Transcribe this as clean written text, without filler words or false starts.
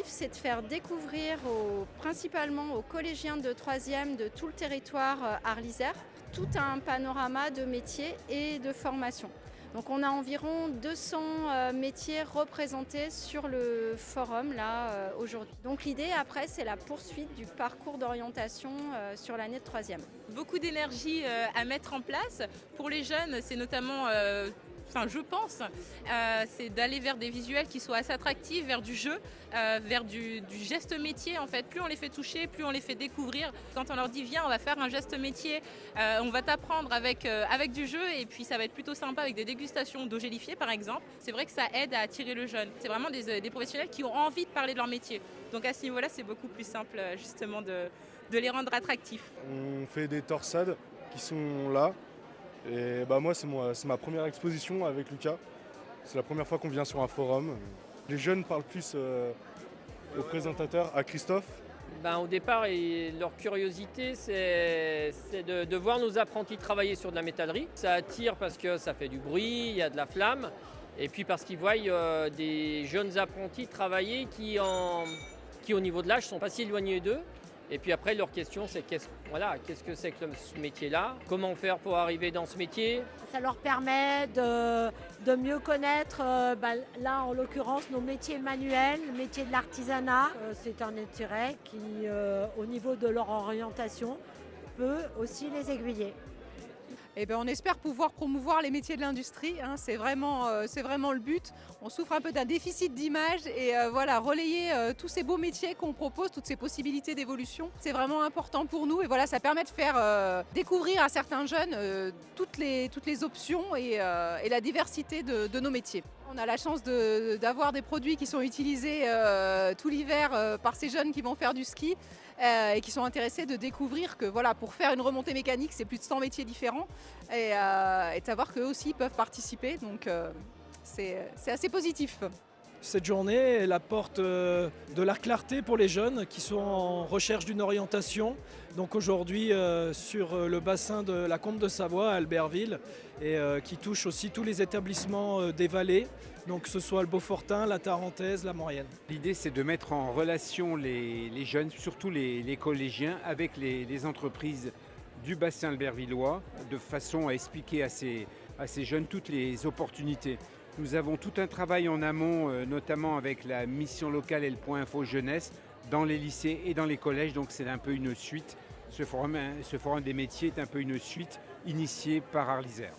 L'objectif, c'est de faire découvrir principalement aux collégiens de 3e de tout le territoire arlysère tout un panorama de métiers et de formation. Donc on a environ 200 métiers représentés sur le forum là aujourd'hui. Donc l'idée après, c'est la poursuite du parcours d'orientation sur l'année de 3e. Beaucoup d'énergie à mettre en place. Pour les jeunes, c'est notamment je pense, c'est d'aller vers des visuels qui soient assez attractifs, vers du jeu, vers du geste métier en fait. Plus on les fait toucher, plus on les fait découvrir. Quand on leur dit viens, on va faire un geste métier, on va t'apprendre avec du jeu et puis ça va être plutôt sympa avec des dégustations d'eau gélifiée par exemple. C'est vrai que ça aide à attirer le jeune. C'est vraiment des professionnels qui ont envie de parler de leur métier. Donc à ce niveau-là, c'est beaucoup plus simple justement de les rendre attractifs. On fait des torsades qui sont là. Et moi, c'est ma première exposition avec Lucas. C'est la première fois qu'on vient sur un forum. Les jeunes parlent plus au présentateur, à Christophe. Au départ, leur curiosité, c'est de voir nos apprentis travailler sur de la métallerie. Ça attire parce que ça fait du bruit, il y a de la flamme. Et puis parce qu'ils voient des jeunes apprentis travailler qui au niveau de l'âge, sont pas si éloignés d'eux. Et puis après, leur question, c'est qu'est-ce que c'est que ce métier-là? Comment faire pour arriver dans ce métier? Ça leur permet de mieux connaître, là en l'occurrence, nos métiers manuels, le métier de l'artisanat. C'est un intérêt qui, au niveau de leur orientation, peut aussi les aiguiller. On espère pouvoir promouvoir les métiers de l'industrie, hein, c'est vraiment le but. On souffre un peu d'un déficit d'image et relayer tous ces beaux métiers qu'on propose, toutes ces possibilités d'évolution, c'est vraiment important pour nous. Et voilà, ça permet de faire découvrir à certains jeunes toutes les options et la diversité de nos métiers. On a la chance d'avoir des produits qui sont utilisés tout l'hiver par ces jeunes qui vont faire du ski et qui sont intéressés de découvrir que pour faire une remontée mécanique, c'est plus de 100 métiers différents et de savoir qu'eux aussi peuvent participer. Donc c'est assez positif. Cette journée, elle apporte de la clarté pour les jeunes qui sont en recherche d'une orientation. Donc aujourd'hui sur le bassin de la Combe de Savoie à Albertville et qui touche aussi tous les établissements des vallées, donc que ce soit le Beaufortain, la Tarentaise, la Maurienne. L'idée c'est de mettre en relation les jeunes, surtout les collégiens, avec les entreprises du bassin albertvillois, de façon à expliquer à ces jeunes toutes les opportunités. Nous avons tout un travail en amont, notamment avec la mission locale et le point info jeunesse, dans les lycées et dans les collèges, donc c'est un peu une suite. Ce forum des métiers est un peu une suite initiée par Arlysère.